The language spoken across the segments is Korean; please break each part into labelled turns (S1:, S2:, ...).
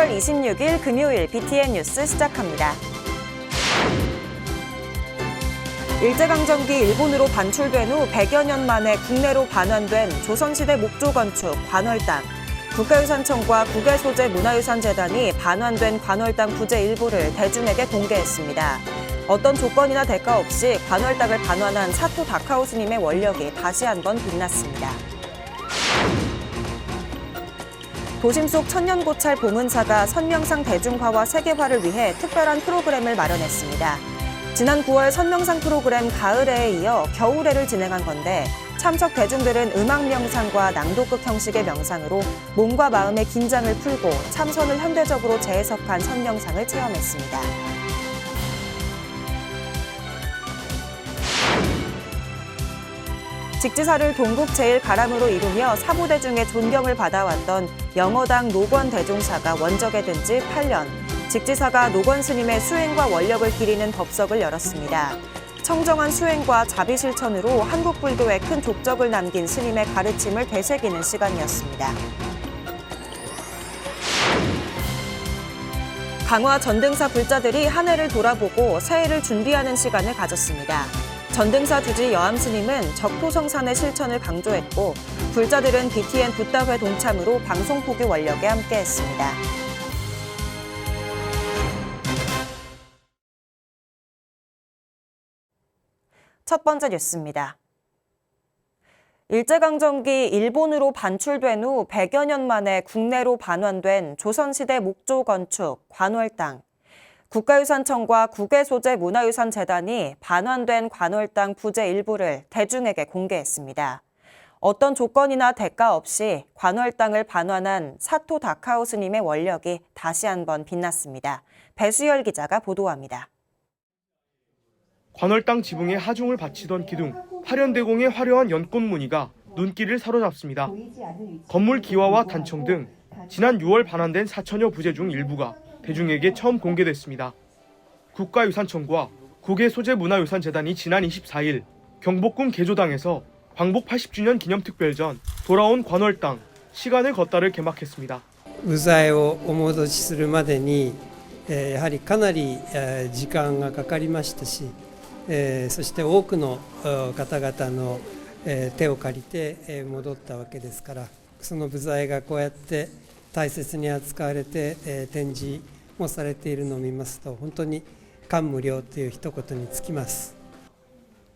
S1: 11월 26일 금요일 BTN 뉴스 시작합니다. 일제강점기 일본으로 반출된 후 100여 년 만에 국내로 반환된 조선시대 목조건축 관월당. 국가유산청과 국외소재문화유산재단이 반환된 관월당 부재 일부를 대중에게 공개했습니다. 어떤 조건이나 대가 없이 관월당을 반환한 사토 다카오 스님의 원력이 다시 한번 빛났습니다. 도심 속 천년고찰 봉은사가 선명상 대중화와 세계화를 위해 특별한 프로그램을 마련했습니다. 지난 9월 선명상 프로그램 가을해에 이어 겨울해를 진행한 건데 참석 대중들은 음악 명상과 낭독극 형식의 명상으로 몸과 마음의 긴장을 풀고 참선을 현대적으로 재해석한 선명상을 체험했습니다. 직지사를 동국 제1가람으로 이루며 사부대중의 존경을 받아왔던 영어당 노건 대종사가 원적에 든 지 8년, 직지사가 노건 스님의 수행과 원력을 기리는 법석을 열었습니다. 청정한 수행과 자비 실천으로 한국 불교에 큰 족적을 남긴 스님의 가르침을 되새기는 시간이었습니다. 강화 전등사 불자들이 한 해를 돌아보고 새해를 준비하는 시간을 가졌습니다. 전등사 주지 여암 스님은 적토성산의 실천을 강조했고 불자들은 BTN 붓다회 동참으로 방송 포교 원력에 함께했습니다. 첫 번째 뉴스입니다. 일제강점기 일본으로 반출된 후 100여 년 만에 국내로 반환된 조선시대 목조 건축 관월당. 국가유산청과 국외소재문화유산재단이 반환된 관월당 부재 일부를 대중에게 공개했습니다. 어떤 조건이나 대가 없이 관월당을 반환한 사토 다카오 스님의 원력이 다시 한번 빛났습니다. 배수열 기자가 보도합니다.
S2: 관월당 지붕에 하중을 바치던 기둥, 화련대공의 화려한 연꽃 무늬가 눈길을 사로잡습니다. 건물 기와와 단청 등 지난 6월 반환된 4천여 부재 중 일부가 대중에게 처음 공개됐습니다. 국가유산청과 국외소재문화유산재단이 지난 24일 경복궁 개조당에서 광복 80주년 기념특별전 돌아온 관월당 시간을 걷다를 개막했습니다.
S3: 部材をお戻しするまでにやはりかなり時間がかかりましたし、そして多くの方々の手を借りて戻ったわけですから、その部材がこうやって大切に扱われて展示もされているのを見ますと本当に感無量という一言につきます。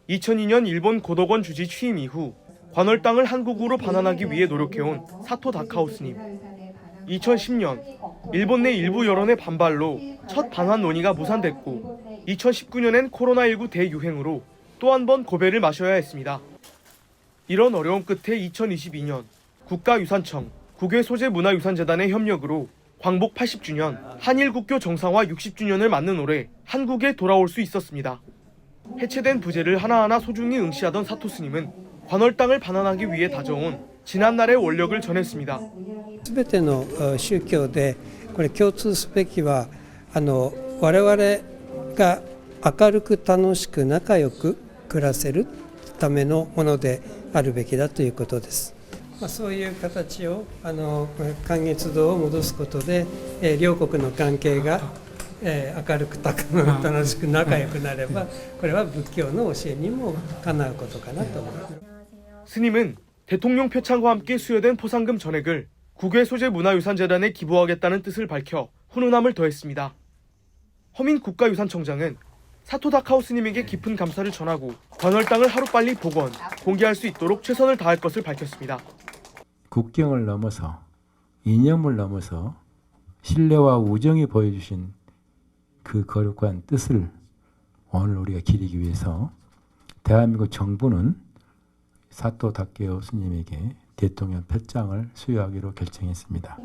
S2: 2002년 일본 고도건 주지 취임 이후 관월당을 한국으로 반환하기 위해 노력해온 사토 다카오 스님. 2010년 일본 내 일부 여론의 반발로 첫 반환 논의가 무산됐고 2019년엔 코로나19 대유행으로 또 한 번 고배를 마셔야 했습니다. 이런 어려움 끝에 2022년 국가유산청, 국외소재문화유산재단의 협력으로 광복 80주년, 한일국교 정상화 60주년을 맞는 올해 한국에 돌아올 수 있었습니다. 해체된 부재를 하나하나 소중히 응시하던 사토 스님은 관월당을 반환하기 위해 다져온 지난날의 원력을 전했습니다.
S3: すべての宗教でこれ共通すべきは我々が明るく楽しく仲良く暮らせるためのものであるべきだということです。そういう形を寛月堂を戻すことで両国の関係が明るく楽しく仲良くなればこれは仏教の教えにもかなうことかなと思います。
S2: 스님은 대통령 표창과 함께 수여된 포상금 전액을 국외소재문화유산재단에 기부하겠다는 뜻을 밝혀 훈훈함을 더했습니다. 허민 국가유산청장은 사토 다카오 스님에게 깊은 감사를 전하고 관월당을 하루빨리 복원, 공개할 수 있도록 최선을 다할 것을 밝혔습니다.
S4: 국경을 넘어서 이념을 넘어서 신뢰와 우정이 보여주신 그 거룩한 뜻을 오늘 우리가 기리기 위해서 대한민국 정부는 사토 다카오 스님에게 대통령 표창을 수여하기로 결정했습니다.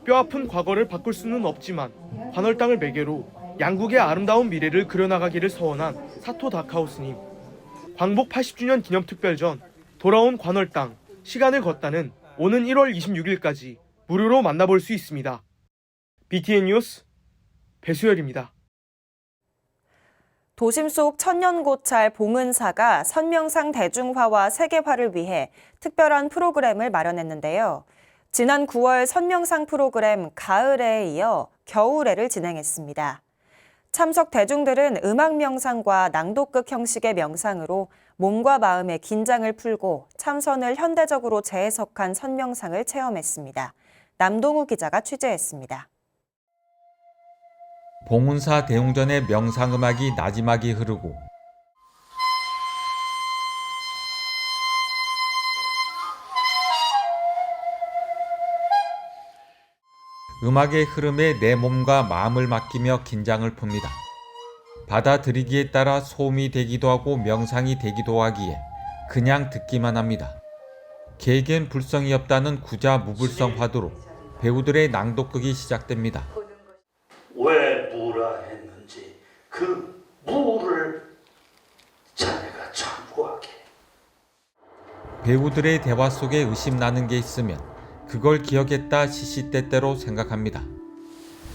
S2: 뼈아픈 과거를 바꿀 수는 없지만 관월당을 매개로 양국의 아름다운 미래를 그려나가기를 서원한 사토 다카오 스님. 광복 80주년 기념특별전 돌아온 관월당 시간을 걷다는 오는 1월 26일까지 무료로 만나볼 수 있습니다. BTN 뉴스 배수열입니다.
S1: 도심 속 천년고찰 봉은사가 선명상 대중화와 세계화를 위해 특별한 프로그램을 마련했는데요. 지난 9월 선명상 프로그램 가을에에 이어 겨울에를 진행했습니다. 참석 대중들은 음악 명상과 낭독극 형식의 명상으로 몸과 마음의 긴장을 풀고 참선을 현대적으로 재해석한 선명상을 체험했습니다. 남동우 기자가 취재했습니다.
S5: 봉은사 대웅전의 명상음악이 나지막이 흐르고 음악의 흐름에 내 몸과 마음을 맡기며 긴장을 풉니다. 받아들이기에 따라 소음이 되기도 하고 명상이 되기도 하기에 그냥 듣기만 합니다. 개개인 불성이 없다는 구자 무불성 화두로 배우들의 낭독극이 시작됩니다.
S6: 왜 무라 했는지 그 무를 자네가 참고하게.
S5: 배우들의 대화 속에 의심나는 게 있으면 그걸 기억했다 시시때때로 생각합니다.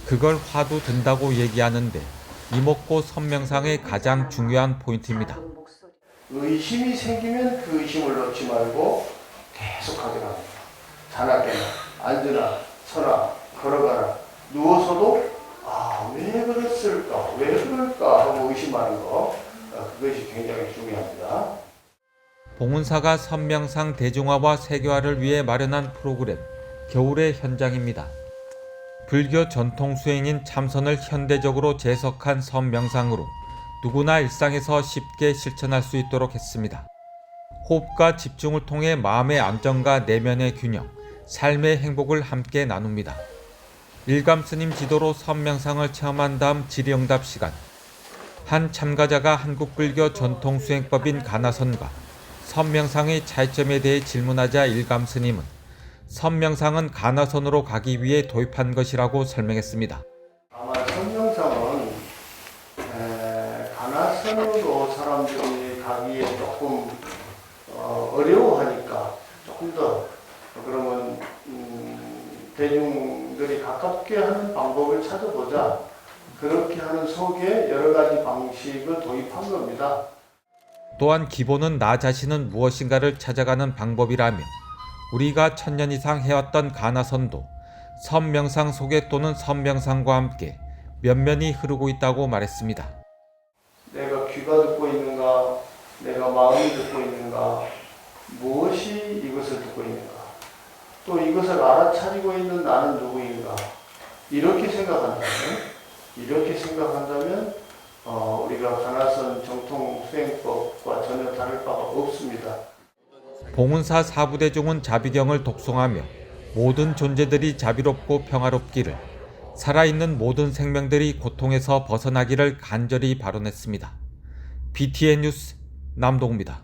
S5: 그걸 화두 든다고 얘기하는데 이목고 선명상의 가장 중요한 포인트입니다.
S7: 의심이 생기면 그 의심을 놓지 말고 계속 확인합니다. 자나깨나 앉으나 서나 걸어가나 누워서도 왜 그랬을까 왜 그럴까 하고 의심하는 거 그것이 굉장히 중요합니다.
S5: 봉은사가 선명상 대중화와 세계화를 위해 마련한 프로그램 겨울의 현장입니다. 불교 전통 수행인 참선을 현대적으로 재해석한 선명상으로 누구나 일상에서 쉽게 실천할 수 있도록 했습니다. 호흡과 집중을 통해 마음의 안정과 내면의 균형, 삶의 행복을 함께 나눕니다. 일감스님 지도로 선명상을 체험한 다음 질의응답 시간. 한 참가자가 한국불교 전통수행법인 가나선과 선명상의 차이점에 대해 질문하자 일감스님은 선명상은 가나선으로 가기 위해 도입한 것이라고 설명했습니다.
S7: 아마 선명상은 가나선으로 사람들이 가기에 조금 어려워하니까 조금 더 그러면 대중들이 가깝게 하는 방법을 찾아보자. 그렇게 하는 속에 여러 가지 방식을 도입한 겁니다.
S5: 또한 기본은 나 자신은 무엇인가를 찾아가는 방법이라며 우리가 1000년 이상 해왔던 가나선도 선명상 속에 또는 선명상과 함께 면면이 흐르고 있다고 말했습니다.
S7: 내가 귀가 듣고 있는가, 내가 마음이 듣고 있는가, 무엇이 이것을 듣고 있는가, 또 이것을 알아차리고 있는 나는 누구인가, 이렇게 생각한다면 우리가 가나선 정통 수행법과 전혀 다를 바가 없습니다.
S5: 봉은사 사부대중은 자비경을 독송하며 모든 존재들이 자비롭고 평화롭기를, 살아있는 모든 생명들이 고통에서 벗어나기를 간절히 발언했습니다. BTN 뉴스 남동우입니다.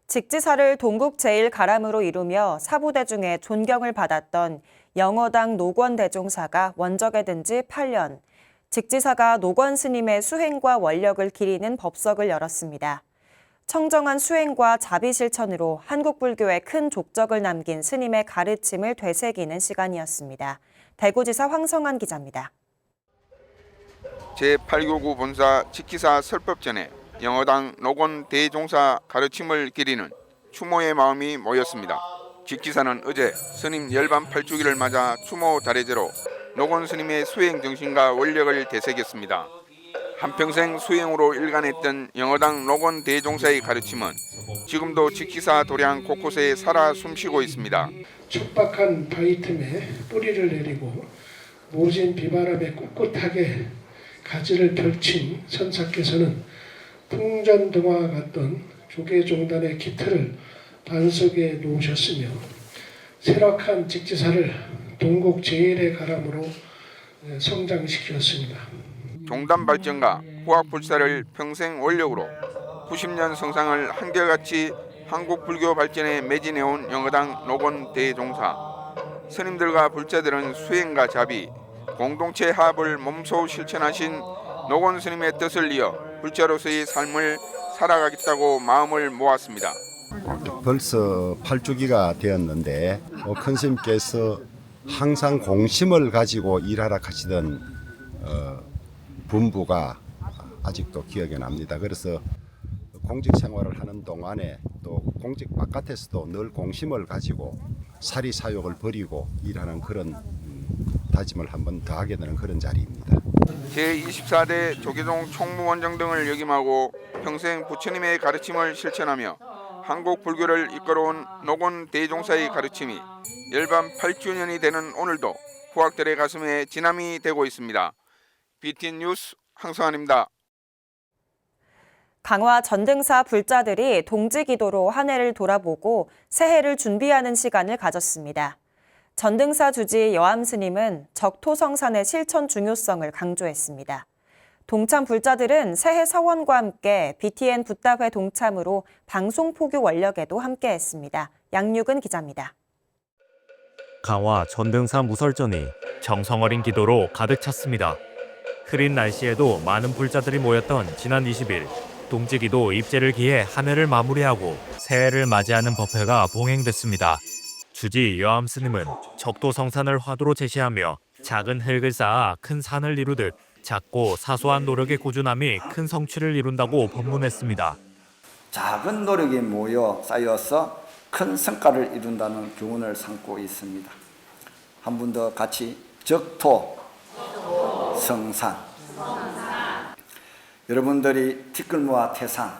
S1: 직지사를 동국 제1가람으로 이루며 사부대중의 존경을 받았던 영어당 노건 대종사가 원적에 든 지 8년, 직지사가 노건 스님의 수행과 원력을 기리는 법석을 열었습니다. 청정한 수행과 자비 실천으로 한국 불교에 큰 족적을 남긴 스님의 가르침을 되새기는 시간이었습니다. 대구지사 황성환 기자입니다.
S8: 제8교구 본사 직지사 설법전에 영어당 노건 대종사 가르침을 기리는 추모의 마음이 모였습니다. 직지사는 어제 스님 열반 8주기를 맞아 추모 다례제로 노건 스님의 수행 정신과 원력을 되새겼습니다. 한평생 수행으로 일관했던 영어당 노건 대종사의 가르침은 지금도 직지사 도량 곳곳에 살아 숨쉬고 있습니다.
S9: 척박한 바위 틈에 뿌리를 내리고 모진 비바람에 꿋꿋하게 가지를 펼친 선사께서는 풍전등화와 같던 조계종단의 기틀을 반석에 놓으셨으며 쇠락한 직지사를 동국 제1의 가람으로 성장시켰습니다.
S8: 종단 발전과 후학불사를 평생 원력으로 90년 성상을 한결같이 한국 불교 발전에 매진해온 영어당 노건 대종사. 스님들과 불자들은 수행과 자비, 공동체 합을 몸소 실천하신 노건 스님의 뜻을 이어 불자로서의 삶을 살아가겠다고 마음을 모았습니다.
S10: 벌써 8주기가 되었는데 큰 스님께서 항상 공심을 가지고 일하라 하시던 분부가 아직도 기억에 납니다. 그래서 공직 생활을 하는 동안에 또 공직 바깥에서도 늘 공심을 가지고 사리 사욕을 버리고 일하는 그런 다짐을 한번 더 하게 되는 그런 자리입니다.
S8: 제24대 조계종 총무원장 등을 역임하고 평생 부처님의 가르침을 실천하며 한국 불교를 이끌어온 노건 대종사의 가르침이 열반 8주년이 되는 오늘도 후학들의 가슴에 진함이 되고 있습니다. BTN 뉴스 황성환입니다.
S1: 강화 전등사 불자들이 동지기도로 한 해를 돌아보고 새해를 준비하는 시간을 가졌습니다. 전등사 주지 여암 스님은 적토성산의 실천 중요성을 강조했습니다. 동참 불자들은 새해 서원과 함께 BTN 붓다회 동참으로 방송 포교 원력에도 함께했습니다. 양육은 기자입니다.
S11: 강화 전등사 무설전이 정성어린 기도로 가득 찼습니다. 흐린 날씨에도 많은 불자들이 모였던 지난 20일 동지기도 입제를 기해 한 해를 마무리하고 새해를 맞이하는 법회가 봉행됐습니다. 주지 여암 스님은 적도성산을 화두로 제시하며 작은 흙을 쌓아 큰 산을 이루듯 작고 사소한 노력의 꾸준함이 큰 성취를 이룬다고 법문했습니다.
S12: 작은 노력이 모여 쌓여서 큰 성과를 이룬다는 교훈을 삼고 있습니다. 한 분 더 같이 적토성산. 여러분들이 티끌모아 태산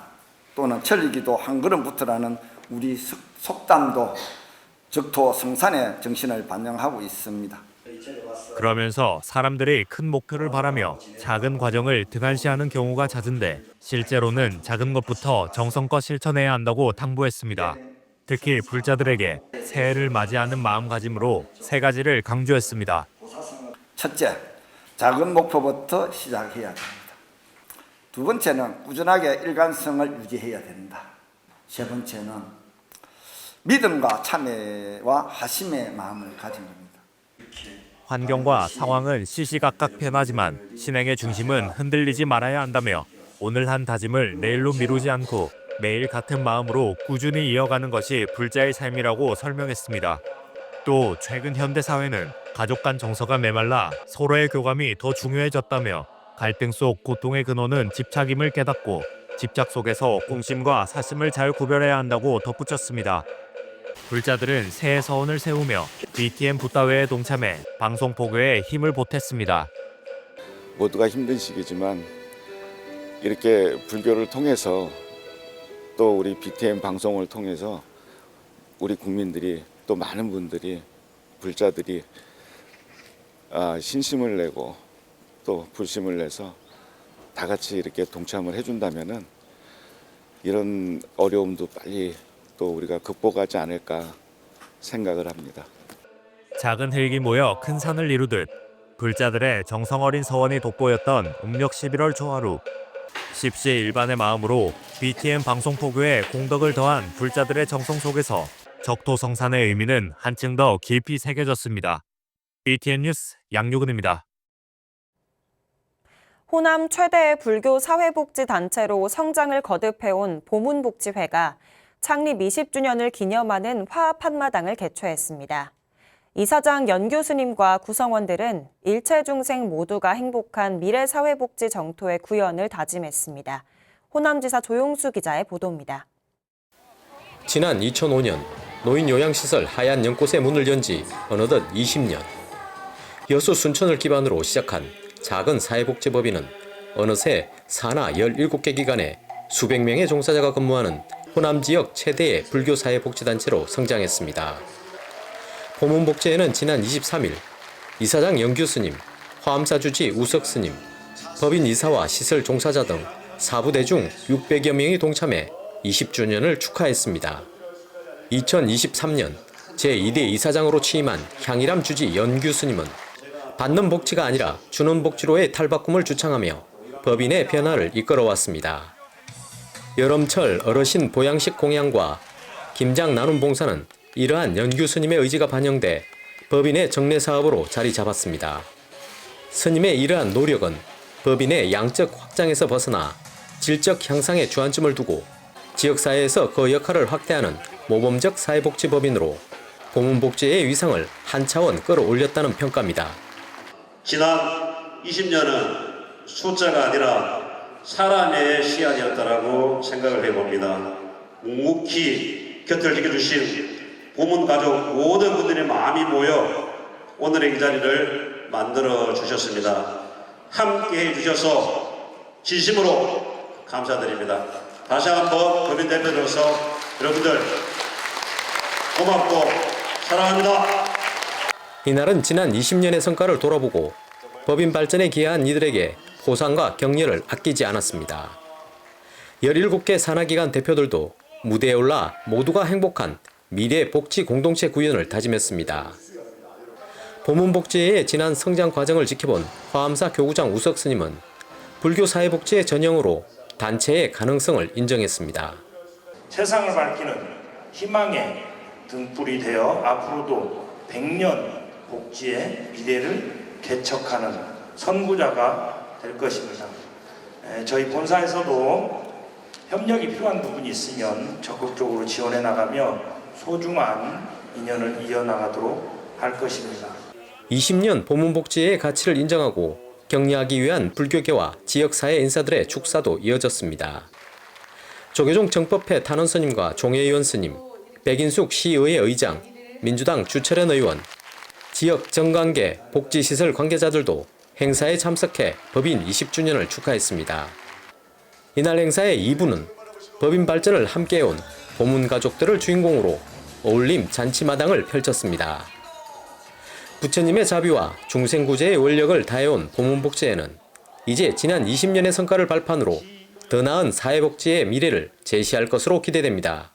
S12: 또는 천리기도 한 걸음부터라는 우리 속담도 적토성산의 정신을 반영하고 있습니다.
S11: 그러면서 사람들이 큰 목표를 바라며 작은 과정을 등한시하는 경우가 잦은데 실제로는 작은 것부터 정성껏 실천해야 한다고 당부했습니다. 특히 불자들에게 새해를 맞이하는 마음가짐으로 세 가지를 강조했습니다.
S12: 첫째, 작은 목표부터 시작해야 됩니다. 두 번째는 꾸준하게 일관성을 유지해야 된다. 세 번째는 믿음과 참회와 하심의 마음을 가진 겁니다.
S11: 환경과 상황은 시시각각 변하지만 신행의 중심은 흔들리지 말아야 한다며 오늘 한 다짐을 내일로 미루지 않고 매일 같은 마음으로 꾸준히 이어가는 것이 불자의 삶이라고 설명했습니다. 또 최근 현대 사회는 가족 간 정서가 메말라 서로의 교감이 더 중요해졌다며 갈등 속 고통의 근원은 집착임을 깨닫고 집착 속에서 공심과 사심을 잘 구별해야 한다고 덧붙였습니다. 불자들은 새해 서원을 세우며 BTN 붓다회에 동참해 방송 포교에 힘을 보탰습니다.
S13: 모두가 힘든 시기지만 이렇게 불교를 통해서 또 우리 BTN 방송을 통해서 우리 국민들이 또 많은 분들이 불자들이 신심을 내고 또 불심을 내서 다 같이 이렇게 동참을 해준다면은 이런 어려움도 빨리 또 우리가 극복하지 않을까 생각을 합니다.
S11: 작은 흙이 모여 큰 산을 이루듯 불자들의 정성어린 서원이 돋보였던 음력 11월 초하루. 십시일반의 마음으로 BTN 방송 포교에 공덕을 더한 불자들의 정성 속에서 적토성산의 의미는 한층 더 깊이 새겨졌습니다. BTN 뉴스 양유근입니다.
S1: 호남 최대의 불교 사회복지단체로 성장을 거듭해온 보문복지회가 창립 20주년을 기념하는 화합 한마당을 개최했습니다. 이사장 연교수님과 구성원들은 일체 중생 모두가 행복한 미래사회복지 정토의 구현을 다짐했습니다. 호남지사 조용수 기자의 보도입니다.
S14: 지난 2005년 노인요양시설 하얀 연꽃의 문을 연 지 어느덧 20년. 여수 순천을 기반으로 시작한 작은 사회복지법인은 어느새 산하 17개 기관에 수백 명의 종사자가 근무하는 호남 지역 최대의 불교 사회복지단체로 성장했습니다. 보문복지회는 지난 23일 이사장 영규스님, 화엄사주지 우석스님, 법인 이사와 시설 종사자 등 사부대 중 600여 명이 동참해 20주년을 축하했습니다. 2023년 제2대 이사장으로 취임한 향일암 주지 연규스님은 받는 복지가 아니라 주는 복지로의 탈바꿈을 주창하며 법인의 변화를 이끌어왔습니다. 여름철 어르신 보양식 공양과 김장 나눔 봉사는 이러한 연규 스님의 의지가 반영돼 법인의 정례 사업으로 자리 잡았습니다. 스님의 이러한 노력은 법인의 양적 확장에서 벗어나 질적 향상에 주안점을 두고 지역사회에서 그 역할을 확대하는 모범적 사회복지법인으로 보문복지의 위상을 한 차원 끌어올렸다는 평가입니다.
S6: 지난 20년은 숫자가 아니라 사람의 시간이었다라고 생각을 해봅니다. 묵묵히 곁을 지켜주신 고문 가족 모든 분들의 마음이 모여 오늘의 이 자리를 만들어 주셨습니다. 함께 해주셔서 진심으로 감사드립니다. 다시 한번 법인 대표로서 여러분들 고맙고 사랑합니다.
S14: 이날은 지난 20년의 성과를 돌아보고 법인 발전에 기여한 이들에게 포상과 격려를 아끼지 않았습니다. 17개 산하기관 대표들도 무대에 올라 모두가 행복한 미래 복지 공동체 구현을 다짐했습니다. 보문복지회의 지난 성장 과정을 지켜본 화암사 교구장 우석 스님은 불교 사회복지의 전형으로 단체의 가능성을 인정했습니다.
S15: 세상을 밝히는 희망의 등불이 되어 앞으로도 100년 복지의 미래를 개척하는 선구자가 될 것입니다. 저희 본사에서도 협력이 필요한 부분이 있으면 적극적으로 지원해 나가며 소중한 인연을 이어나가도록 할 것입니다.
S14: 20년 보문복지의 가치를 인정하고 격려하기 위한 불교계와 지역사회 인사들의 축사도 이어졌습니다. 조계종 정법회 탄원 스님과 종회의원 스님, 백인숙 시의회 의장, 민주당 주철현 의원, 지역 정관계, 복지시설 관계자들도 행사에 참석해 법인 20주년을 축하했습니다. 이날 행사의 2부는 법인 발전을 함께해온 보문 가족들을 주인공으로 어울림 잔치마당을 펼쳤습니다. 부처님의 자비와 중생구제의 원력을 다해온 보문복지회는 이제 지난 20년의 성과를 발판으로 더 나은 사회복지의 미래를 제시할 것으로 기대됩니다.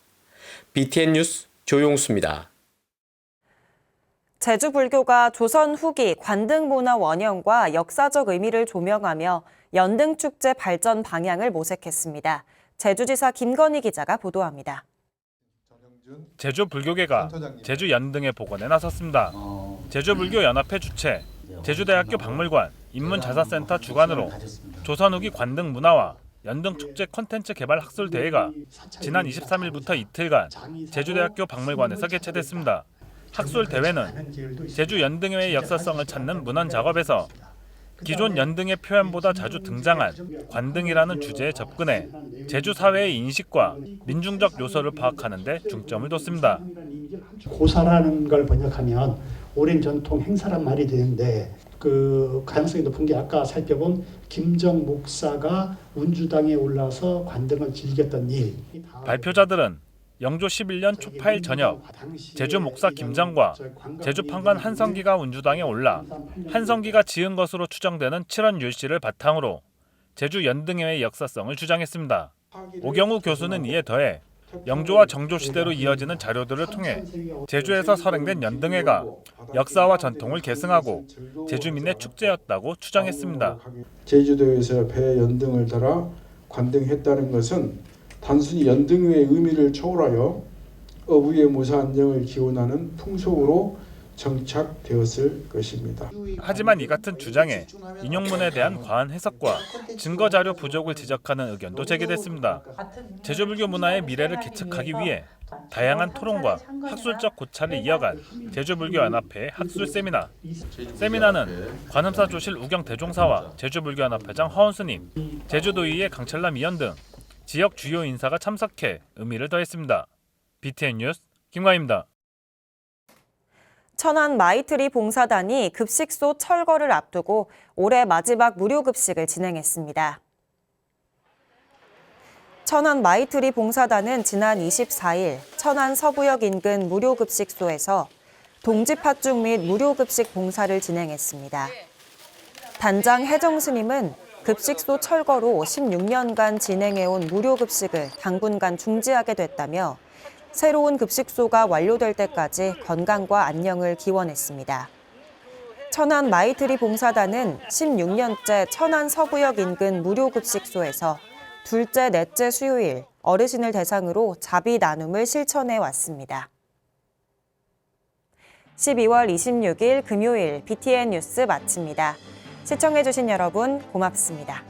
S14: BTN 뉴스 조용수입니다.
S1: 제주 불교가 조선 후기 관등 문화 원형과 역사적 의미를 조명하며 연등축제 발전 방향을 모색했습니다. 제주지사 김건희 기자가 보도합니다.
S16: 제주 불교계가 제주 연등의 복원에 나섰습니다. 제주불교연합회 주최, 제주대학교 박물관, 인문자산센터 주관으로 조선 후기 관등 문화와 연등축제 콘텐츠 개발 학술대회가 지난 23일부터 이틀간 제주대학교 박물관에서 개최됐습니다. 학술대회는 제주 연등회의 역사성을 찾는 문헌 작업에서 기존 연등의 표현보다 자주 등장한 관등이라는 주제에 접근해 제주 사회의 인식과 민중적 요소를 파악하는 데 중점을 뒀습니다.
S17: 고사라는 걸 번역하면 오랜 전통 행사란 말이 되는데 그 가능성이 높은 게 아까 살펴본 김정 목사가 운주당에 올라서 관등을 즐겼던 일.
S16: 발표자들은 영조 11년 초파일 저녁 제주 목사 김정과 제주 판관 한성기가 운주당에 올라 한성기가 지은 것으로 추정되는 칠원 율시를 바탕으로 제주 연등회의 역사성을 주장했습니다. 오경우 교수는 이에 더해 영조와 정조 시대로 이어지는 자료들을 통해 제주에서 설행된 연등회가 역사와 전통을 계승하고 제주민의 축제였다고 추정했습니다.
S18: 제주도에서 배 연등을 달아 관등했다는 것은 단순히 연등회의 의미를 초월하여 어부의 모사 안녕을 기원하는 풍속으로 정착되었을 것입니다.
S16: 하지만 이 같은 주장에 인용문에 대한 과한 해석과 증거 자료 부족을 지적하는 의견도 제기됐습니다. 제주불교 문화의 미래를 개척하기 위해 다양한 토론과 학술적 고찰을 이어간 제주불교연합회의 학술 세미나. 세미나는 관음사 조실 우경 대종사와 제주불교연합회장 허은스님, 제주도의회 강철남 위원 등 지역 주요 인사가 참석해 의미를 더했습니다. BTN 뉴스 김광입니다.
S1: 천안 마이트리 봉사단이 급식소 철거를 앞두고 올해 마지막 무료급식을 진행했습니다. 천안 마이트리 봉사단은 지난 24일 천안 서부역 인근 무료급식소에서 동지팥죽 및 무료급식 봉사를 진행했습니다. 단장 혜정 스님은 급식소 철거로 16년간 진행해온 무료급식을 당분간 중지하게 됐다며 새로운 급식소가 완료될 때까지 건강과 안녕을 기원했습니다. 천안 마이트리 봉사단은 16년째 천안 서부역 인근 무료급식소에서 둘째, 넷째 수요일 어르신을 대상으로 자비 나눔을 실천해 왔습니다. 12월 26일 금요일 BTN 뉴스 마칩니다. 시청해주신 여러분 고맙습니다.